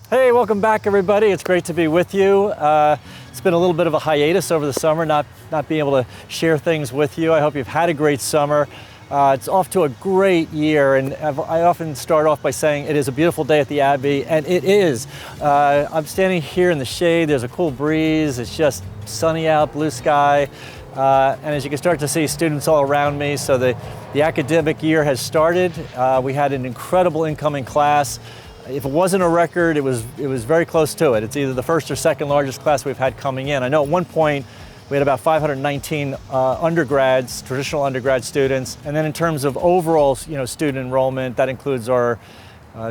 Hey, welcome back everybody. It's great to be with you. It's been a little bit of a hiatus over the summer, not being able to share things with you. I hope you've had a great summer. It's off to a great year, and I often start off by saying it is a beautiful day at the Abbey, and it is. I'm standing here in the shade, there's a cool breeze, it's just sunny out, blue sky, and as you can start to see, students all around me. So the academic year has started. We had an incredible incoming class. If it wasn't a record, it was very close to it. It's either the first or second largest class we've had coming in. I know at one point we had about 519 undergrads, traditional undergrad students, and then in terms of overall, student enrollment, that includes our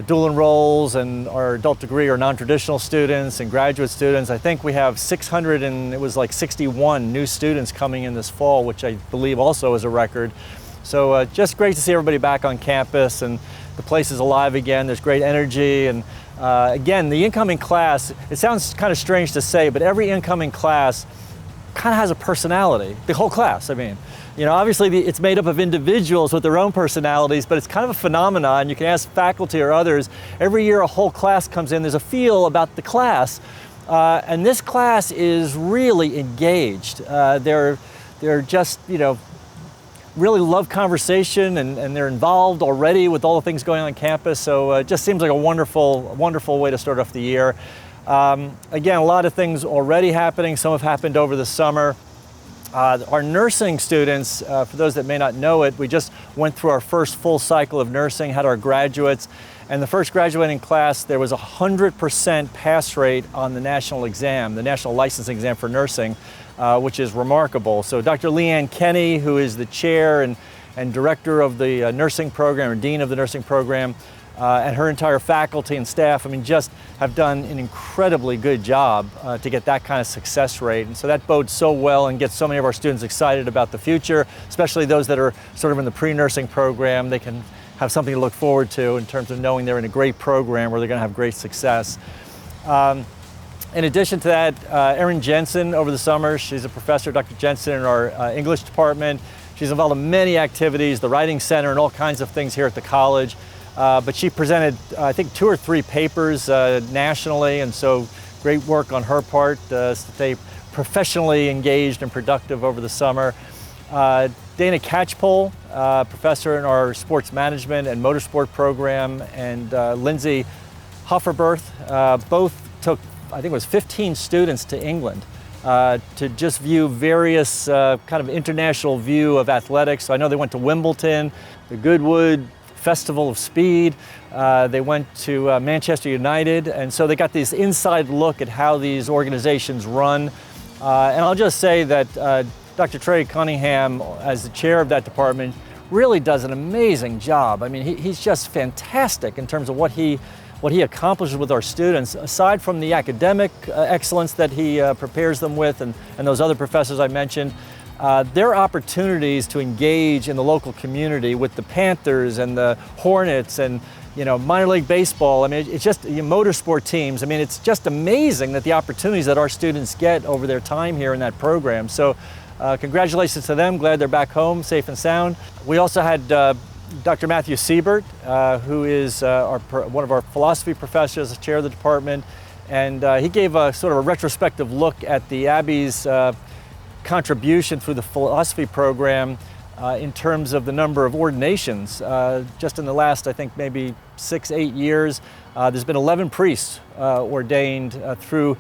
dual enrolls and our adult degree or non-traditional students and graduate students. I think we have 600 and it was like 61 new students coming in this fall, which I believe also is a record. So just great to see everybody back on campus, and the place is alive again. There's great energy, and again, the incoming class, it sounds kind of strange to say, but every incoming class kind of has a personality. The whole class, I mean. Obviously it's made up of individuals with their own personalities, but it's kind of a phenomenon. You can ask faculty or others. Every year a whole class comes in, there's a feel about the class, and this class is really engaged. They're just, really love conversation, and they're involved already with all the things going on campus. So it just seems like a wonderful way to start off the year. Again, a lot of things already happening. Some have happened over the summer. Our nursing students, for those that may not know it, we just went through our first full cycle of nursing, had our graduates, and the first graduating class, there was 100% pass rate on the national exam, the national licensing exam for nursing, which is remarkable. So Dr. Leanne Kenny, who is the chair and director of the nursing program, or dean of the nursing program, and her entire faculty and staff, just have done an incredibly good job to get that kind of success rate. And so that bodes so well and gets so many of our students excited about the future, especially those that are sort of in the pre-nursing program. They can have something to look forward to in terms of knowing they're in a great program where they're going to have great success. In addition to that, Erin Jensen over the summer, she's a professor, Dr. Jensen, in our English department. She's involved in many activities, the Writing Center and all kinds of things here at the college. But she presented, I think, 2 or 3 papers nationally, and so great work on her part to stay professionally engaged and productive over the summer. Dana Catchpole, professor in our sports management and motorsport program, and Lindsay Hufferberth, both took, I think it was 15 students to England to just view various kind of international view of athletics. So I know they went to Wimbledon, the Goodwood Festival of Speed, they went to Manchester United, and so they got this inside look at how these organizations run. And I'll just say that Dr. Trey Cunningham, as the chair of that department, really does an amazing job. He's just fantastic in terms of what he accomplishes with our students. Aside from the academic excellence that he prepares them with, and those other professors I mentioned, there are opportunities to engage in the local community with the Panthers and the Hornets and minor league baseball. It's just motorsport teams. It's just amazing that the opportunities that our students get over their time here in that program. So congratulations to them. Glad they're back home safe and sound. We also had Dr. Matthew Siebert, who is one of our philosophy professors, the chair of the department, and he gave a sort of a retrospective look at the Abbey's contribution through the philosophy program in terms of the number of ordinations. Just in the last, I think, maybe 6-8 years, there's been 11 priests ordained through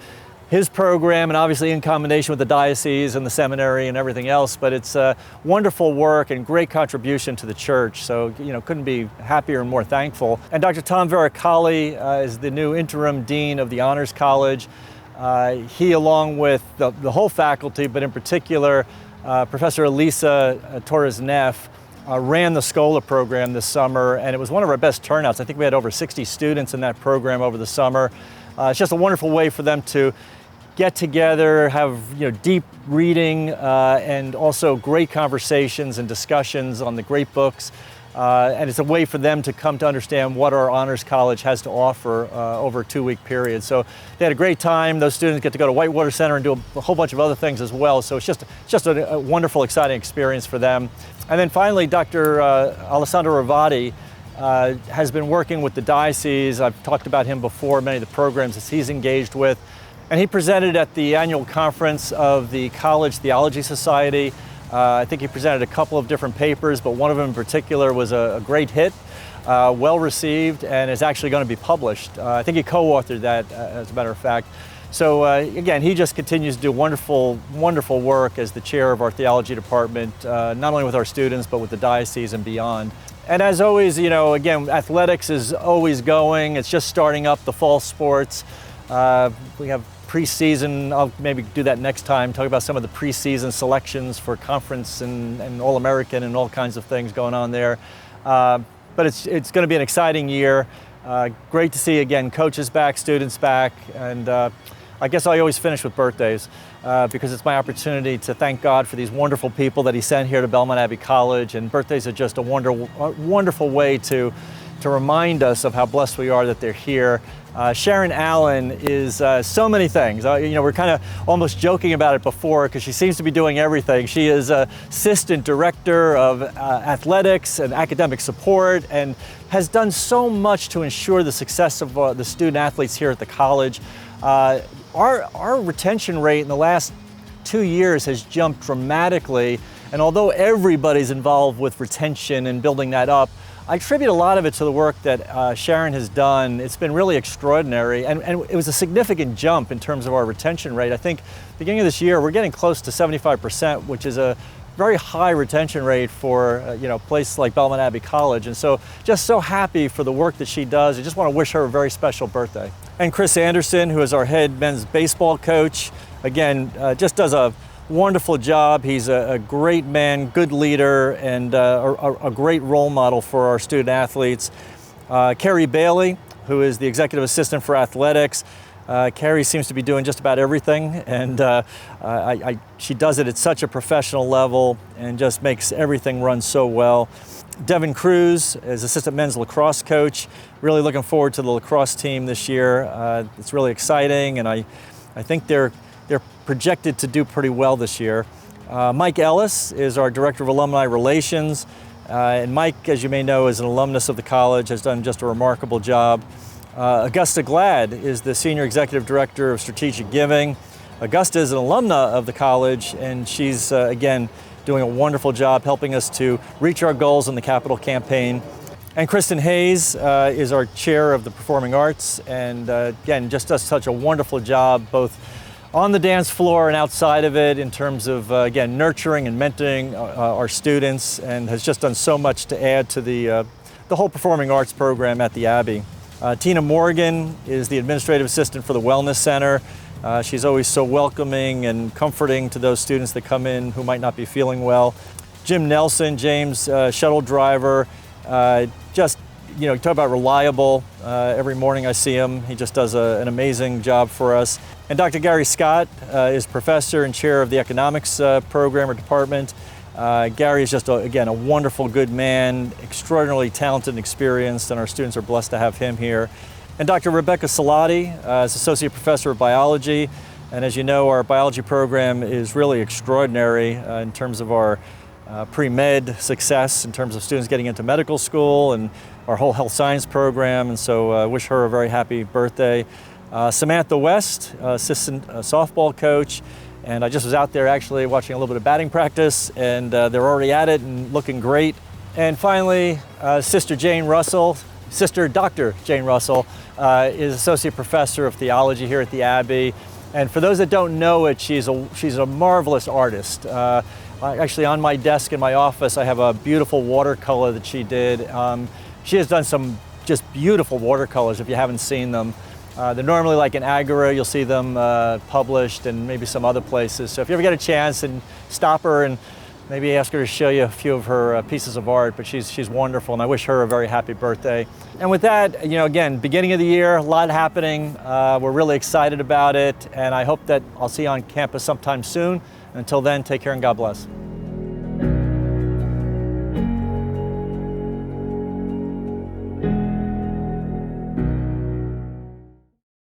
his program, and obviously in combination with the diocese and the seminary and everything else. But it's wonderful work and great contribution to the church. So, couldn't be happier and more thankful. And Dr. Tom Vericali is the new interim dean of the Honors College. He, along with the whole faculty, but in particular Professor Elisa Torres-Neff, ran the Schola program this summer, and it was one of our best turnouts. I think we had over 60 students in that program over the summer. It's just a wonderful way for them to get together, have deep reading, and also great conversations and discussions on the great books. And it's a way for them to come to understand what our Honors College has to offer over a 2-week period. So they had a great time. Those students get to go to Whitewater Center and do a whole bunch of other things as well. So it's just a wonderful, exciting experience for them. And then finally, Dr. Alessandro Ravati has been working with the diocese. I've talked about him before, many of the programs that he's engaged with. And he presented at the annual conference of the College Theology Society. I think he presented a couple of different papers, but one of them in particular was a great hit, well received, and is actually going to be published. I think he co-authored that, as a matter of fact. So again, he just continues to do wonderful, wonderful work as the chair of our theology department, not only with our students, but with the diocese and beyond. And as always, you know, again, athletics is always going. It's just starting up, the fall sports. We have preseason. I'll maybe do that next time, talk about some of the preseason selections for conference and All-American and all kinds of things going on there. But it's going to be an exciting year. Great to see, again, coaches back, students back, and I guess I always finish with birthdays because it's my opportunity to thank God for these wonderful people that He sent here to Belmont Abbey College, and birthdays are just a wonderful way to remind us of how blessed we are that they're here. Sharon Allen is so many things. You know, we're kind of almost joking about it before because she seems to be doing everything. She is assistant director of athletics and academic support, and has done so much to ensure the success of the student athletes here at the college. Our retention rate in the last 2 years has jumped dramatically, and although everybody's involved with retention and building that up, I attribute a lot of it to the work that Sharon has done. It's been really extraordinary, and it was a significant jump in terms of our retention rate. I think beginning of this year, we're getting close to 75%, which is a very high retention rate for you know, places like Belmont Abbey College. And so just so happy for the work that she does. I just want to wish her a very special birthday. And Chris Anderson, who is our head men's baseball coach, again, just does a wonderful job. He's a great man, good leader, and a great role model for our student athletes. Carrie Bailey, who is the executive assistant for athletics. Carrie seems to be doing just about everything, and she does it at such a professional level and just makes everything run so well. Devin Cruz is assistant men's lacrosse coach. Really looking forward to the lacrosse team this year. It's really exciting, and I think they're projected to do pretty well this year. Mike Ellis is our Director of Alumni Relations. And Mike, as you may know, is an alumnus of the college, has done just a remarkable job. Augusta Glad is the Senior Executive Director of Strategic Giving. Augusta is an alumna of the college, and she's, again, doing a wonderful job helping us to reach our goals in the capital campaign. And Kristen Hayes is our Chair of the Performing Arts, and again, just does such a wonderful job, both on the dance floor and outside of it, in terms of, again, nurturing and mentoring our students, and has just done so much to add to the whole performing arts program at the Abbey. Tina Morgan is the administrative assistant for the Wellness Center. She's always so welcoming and comforting to those students that come in who might not be feeling well. Jim Nelson, James, shuttle driver, just, you know, talk about reliable. Every morning I see him. He just does an amazing job for us. And Dr. Gary Scott is professor and chair of the economics program or department. Gary is just, again, a wonderful, good man, extraordinarily talented and experienced, and our students are blessed to have him here. And Dr. Rebecca Salati is associate professor of biology. And as you know, our biology program is really extraordinary in terms of our pre-med success, in terms of students getting into medical school, and our whole health science program. And so I wish her a very happy birthday. Samantha West, assistant softball coach, and I just was out there actually watching a little bit of batting practice, and they're already at it and looking great. And finally, Sister Jane Russell, Sister Dr. Jane Russell, is associate professor of theology here at the Abbey. And for those that don't know it, she's a marvelous artist. Actually, on my desk in my office, I have a beautiful watercolor that she did. She has done some just beautiful watercolors if you haven't seen them. They're normally like in Agora, you'll see them published, and maybe some other places. So if you ever get a chance, and stop her and maybe ask her to show you a few of her pieces of art, but she's wonderful, and I wish her a very happy birthday. And with that, you know, again, beginning of the year, a lot happening. We're really excited about it, and I hope that I'll see you on campus sometime soon. Until then, take care and God bless.